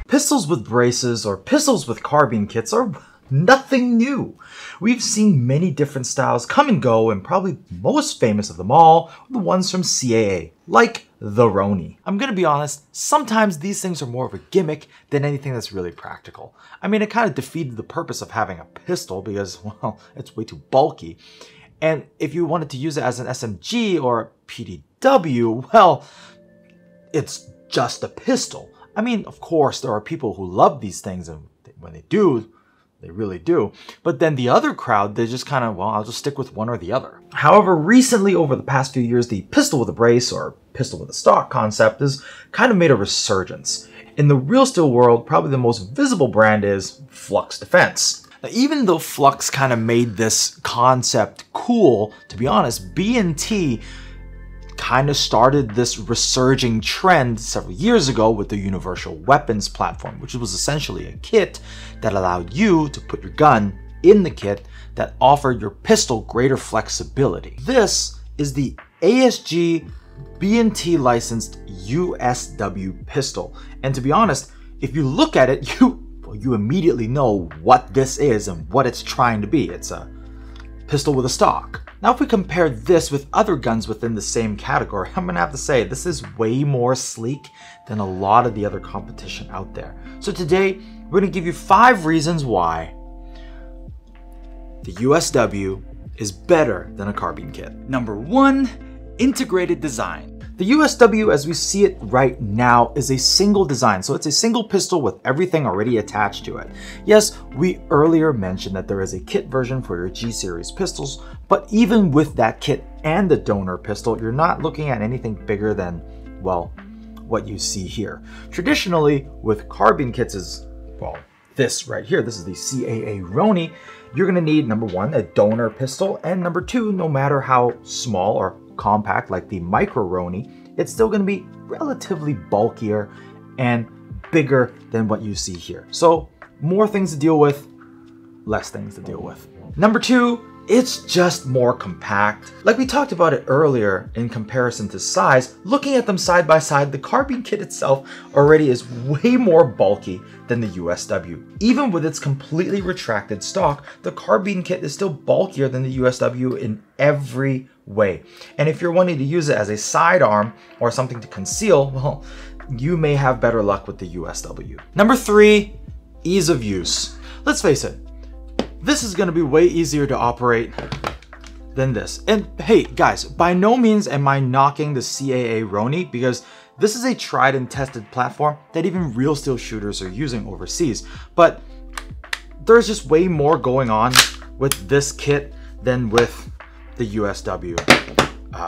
Pistols with braces or pistols with carbine kits are nothing new. We've seen many different styles come and go, and probably most famous of them all are the ones from CAA, like the RONI. I'm gonna be honest, sometimes these things are more of a gimmick than anything that's really practical. I mean, it kind of defeated the purpose of having a pistol because, well, it's way too bulky. And if you wanted to use it as an SMG or a PDW, well, it's just a pistol. I mean, of course, there are people who love these things, and when they do, they really do. But then the other crowd, they just kind of, well, I'll just stick with one or the other. However, recently, over the past few years, the pistol with a brace or pistol with a stock concept has kind of made a resurgence. In the real steel world, probably the most visible brand is Flux Defense. Now, even though Flux kind of made this concept cool, to be honest, B&T kind of started this resurging trend several years ago with the Universal Weapons platform, which was essentially a kit that allowed you to put your gun in the kit that offered your pistol greater flexibility. This is the ASG B&T licensed USW pistol. And to be honest, if you look at it, you immediately know what this is and what it's trying to be. It's a pistol with a stock. Now, if we compare this with other guns within the same category, I'm gonna have to say this is way more sleek than a lot of the other competition out there. So today, we're gonna give you 5 reasons why the USW is better than a carbine kit. Number 1, integrated design. The USW, as we see it right now, is a single design, so it's a single pistol with everything already attached to it. Yes, we earlier mentioned that there is a kit version for your G-series pistols, but even with that kit and the donor pistol, you're not looking at anything bigger than, well, what you see here. Traditionally, with carbine kits is, well, this right here, this is the CAA RONI, you're gonna need, number 1, a donor pistol, and number 2, no matter how small or compact like the micro RONI, it's still going to be relatively bulkier and bigger than what you see here. So more things to deal with, less things to deal with. Number 2, it's just more compact. Like we talked about it earlier in comparison to size, looking at them side by side, the carbine kit itself already is way more bulky than the USW. Even with its completely retracted stock, the carbine kit is still bulkier than the USW in every way. And if you're wanting to use it as a sidearm or something to conceal, well, you may have better luck with the USW. Number 3, ease of use. Let's face it, this is gonna be way easier to operate than this. And hey guys, by no means am I knocking the CAA RONI, because this is a tried and tested platform that even real steel shooters are using overseas. But there's just way more going on with this kit than with the USW.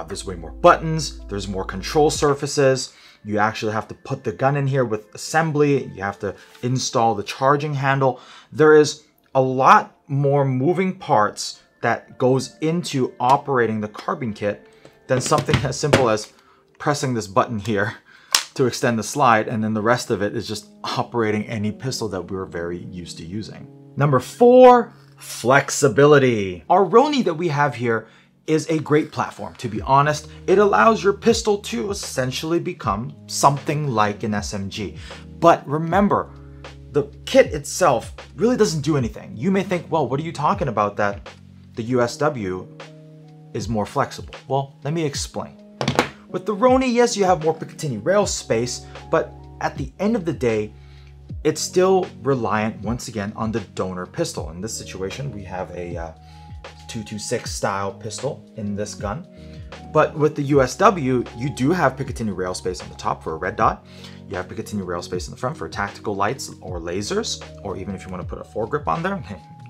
There's way more buttons, there's more control surfaces. You actually have to put the gun in here with assembly. You have to install the charging handle. There is a lot more moving parts that goes into operating the carbine kit than something as simple as pressing this button here to extend the slide, and then the rest of it is just operating any pistol that we're very used to using. Number 4, flexibility. Our RONI that we have here is a great platform. To be honest, it allows your pistol to essentially become something like an SMG. But remember, the kit itself really doesn't do anything. You may think, well, what are you talking about that the USW is more flexible? Well, let me explain. With the RONI, yes, you have more Picatinny rail space, but at the end of the day, it's still reliant, once again, on the donor pistol. In this situation, we have a 226 style pistol in this gun. But with the USW, you do have Picatinny rail space on the top for a red dot. You have Picatinny rail space in the front for tactical lights or lasers, or even if you want to put a foregrip on there,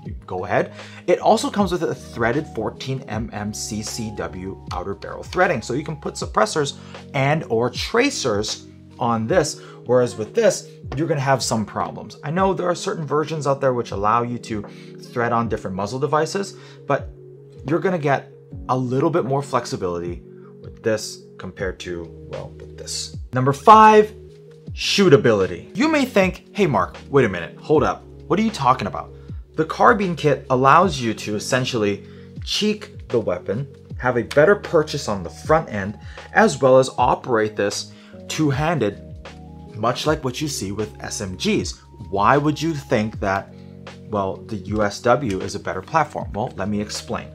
you go ahead. It also comes with a threaded 14mm CCW outer barrel threading, so you can put suppressors and or tracers on this, whereas with this, you're gonna have some problems. I know there are certain versions out there which allow you to thread on different muzzle devices, but you're gonna get a little bit more flexibility with this compared to, well, with this. Number 5, shootability. You may think, hey Mark, wait a minute, hold up. What are you talking about? The carbine kit allows you to essentially cheek the weapon, have a better purchase on the front end, as well as operate this two-handed much like what you see with SMGs. Why would you think that, well, the USW is a better platform? Well, let me explain.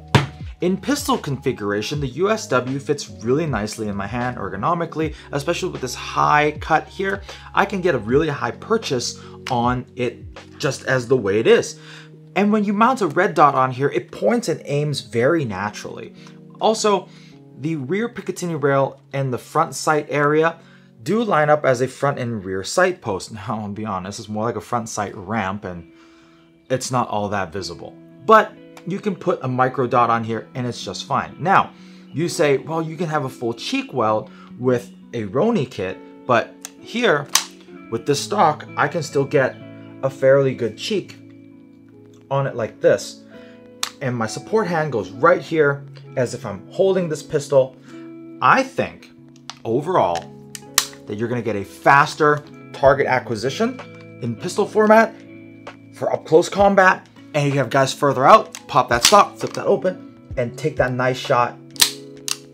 In pistol configuration, the USW fits really nicely in my hand ergonomically, especially with this high cut here. I can get a really high purchase on it just as the way it is. And when you mount a red dot on here, it points and aims very naturally. Also, the rear Picatinny rail and the front sight area do line up as a front and rear sight post. Now, I'll be honest, it's more like a front sight ramp and it's not all that visible. But you can put a micro dot on here and it's just fine. Now, you say, well, you can have a full cheek weld with a RONI kit, but here with this stock, I can still get a fairly good cheek on it like this. And my support hand goes right here as if I'm holding this pistol. I think overall that you're gonna get a faster target acquisition in pistol format for up close combat. And you have guys further out, pop that stock, flip that open, and take that nice shot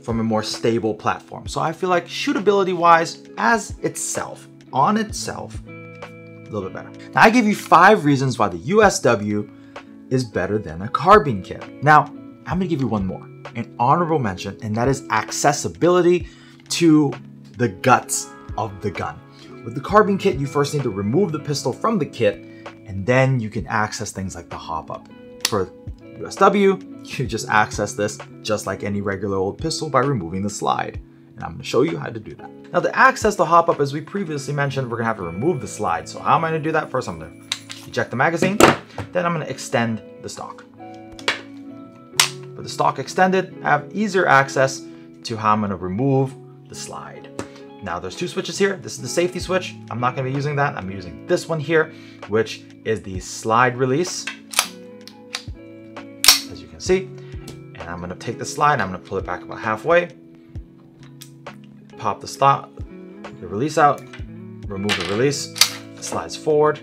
from a more stable platform. So I feel like shootability wise, as itself, on itself, a little bit better. Now I give you 5 reasons why the USW is better than a carbine kit. Now, I'm gonna give you one more, an honorable mention, and that is accessibility to the guts of the gun. With the carbine kit, you first need to remove the pistol from the kit, and then you can access things like the hop-up. For USW, you just access this just like any regular old pistol by removing the slide. And I'm gonna show you how to do that. Now to access the hop-up, as we previously mentioned, we're gonna have to remove the slide. So how am I gonna do that? First, I'm gonna eject the magazine, then I'm gonna extend the stock. With the stock extended, I have easier access to how I'm gonna remove the slide. Now there's 2 switches here. This is the safety switch. I'm not gonna be using that. I'm using this one here, which is the slide release, as you can see. And I'm gonna take the slide, I'm gonna pull it back about halfway, pop the stop, the release out, remove the release, it slides forward,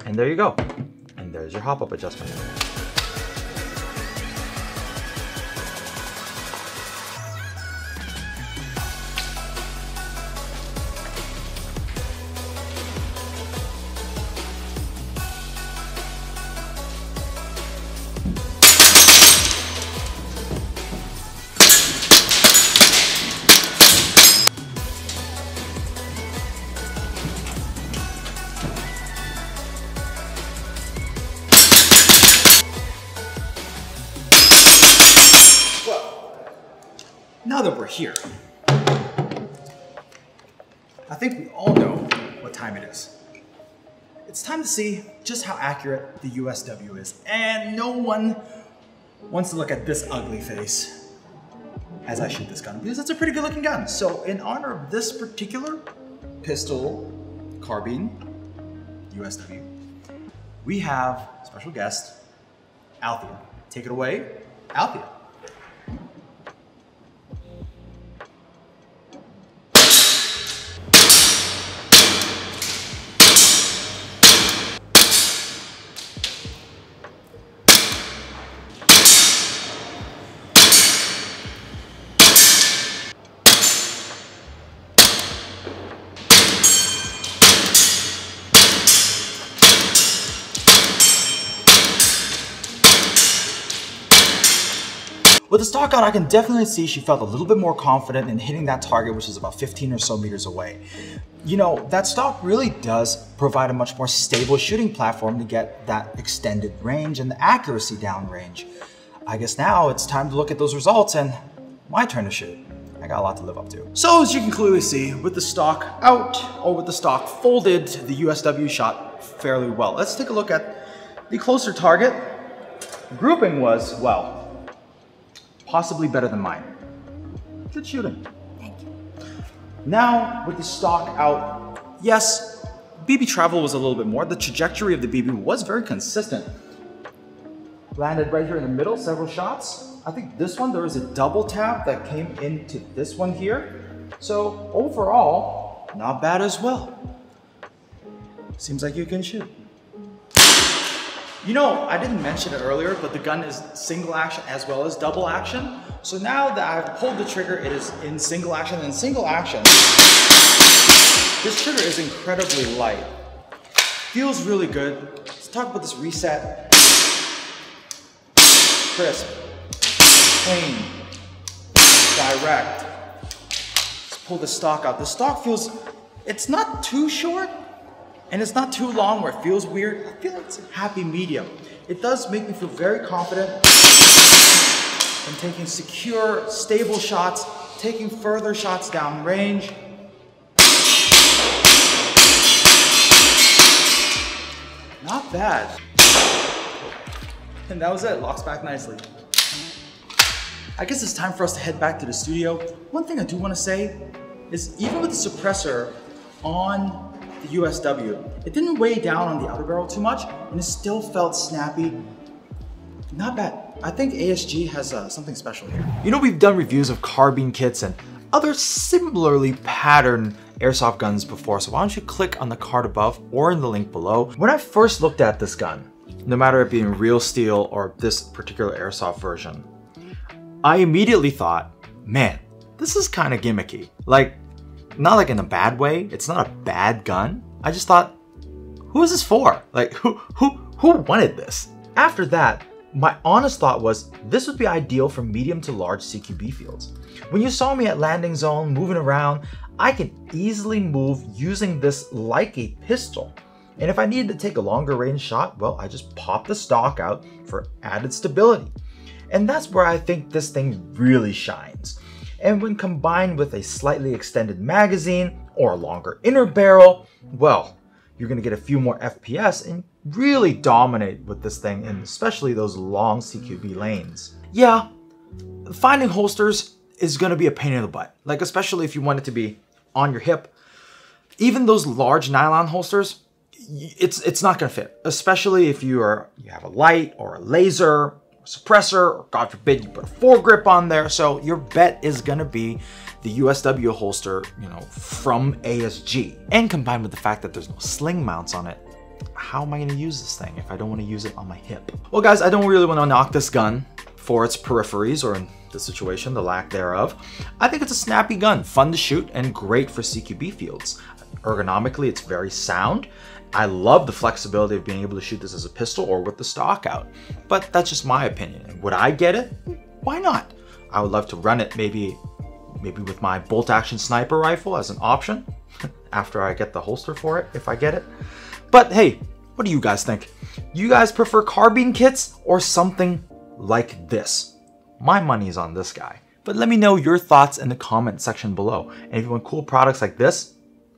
and there you go. And there's your hop-up adjustment. Now that we're here, I think we all know what time it is. It's time to see just how accurate the USW is. And no one wants to look at this ugly face as I shoot this gun, because it's a pretty good looking gun. So in honor of this particular pistol, carbine, USW, we have special guest, Althea. Take it away, Althea. With the stock out, I can definitely see she felt a little bit more confident in hitting that target, which is about 15 or so meters away. You know, that stock really does provide a much more stable shooting platform to get that extended range and the accuracy downrange. I guess now it's time to look at those results and my turn to shoot. I got a lot to live up to. So as you can clearly see, with the stock out or with the stock folded, the USW shot fairly well. Let's take a look at the closer target. The grouping was, well, possibly better than mine. Good shooting. Thank you. Now, with the stock out, yes, BB travel was a little bit more. The trajectory of the BB was very consistent. Landed right here in the middle, several shots. I think this one, there was a double tap that came into this one here. So overall, not bad as well. Seems like you can shoot. You know, I didn't mention it earlier, but the gun is single action as well as double action. So now that I've pulled the trigger, it is in single action. And in single action, this trigger is incredibly light. Feels really good. Let's talk about this reset. Crisp, clean, direct. Let's pull the stock out. The stock feels, it's not too short and it's not too long where it feels weird. I feel like it's a happy medium. It does make me feel very confident in taking secure, stable shots, taking further shots down range. Not bad. And that was it, locks back nicely. I guess it's time for us to head back to the studio. One thing I do want to say is even with the suppressor on the USW, it didn't weigh down on the outer barrel too much and it still felt snappy. Not bad. I think ASG has something special here. You know, we've done reviews of carbine kits and other similarly patterned airsoft guns before, so why don't you click on the card above or in the link below. When I first looked at this gun, no matter it being real steel or this particular airsoft version, I immediately thought, man, this is kind of gimmicky. Like, not like in a bad way, it's not a bad gun. I just thought, who is this for? Like, who wanted this? After that, my honest thought was this would be ideal for medium to large CQB fields. When you saw me at landing zone moving around, I can easily move using this like a pistol. And if I needed to take a longer range shot, well, I just pop the stock out for added stability. And that's where I think this thing really shines. And when combined with a slightly extended magazine or a longer inner barrel, well, you're gonna get a few more FPS and really dominate with this thing, and especially those long CQB lanes. Yeah, finding holsters is gonna be a pain in the butt, like especially if you want it to be on your hip. Even those large nylon holsters, it's not gonna fit, especially if you have a light or a laser, suppressor, or God forbid you put a foregrip on there. So your bet is gonna be the USW holster, you know, from ASG. And combined with the fact that there's no sling mounts on it, how am I gonna use this thing if I don't wanna use it on my hip? Well guys, I don't really wanna knock this gun for its peripheries, or in this situation, the lack thereof. I think it's a snappy gun, fun to shoot and great for CQB fields. Ergonomically, it's very sound. I love the flexibility of being able to shoot this as a pistol or with the stock out, but that's just my opinion. Would I get it? Why not? I would love to run it maybe with my bolt action sniper rifle as an option after I get the holster for it, if I get it. But hey, what do you guys think? You guys prefer carbine kits or something like this? My money is on this guy. But let me know your thoughts in the comment section below. And if you want cool products like this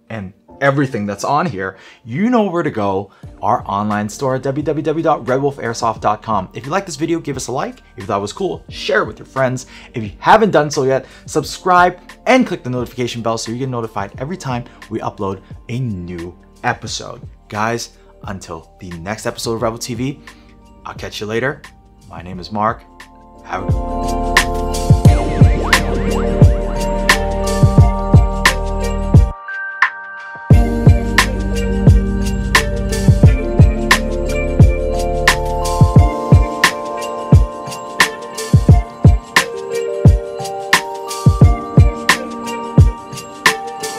and everything that's on here, you know where to go. Our online store at www.redwolfairsoft.com. If you like this video, give us a like. If you thought it was cool, share it with your friends. If you haven't done so yet, subscribe and click the notification bell so you get notified every time we upload a new episode. Guys, until the next episode of RWTV, I'll catch you later. My name is Mark. Have a good one.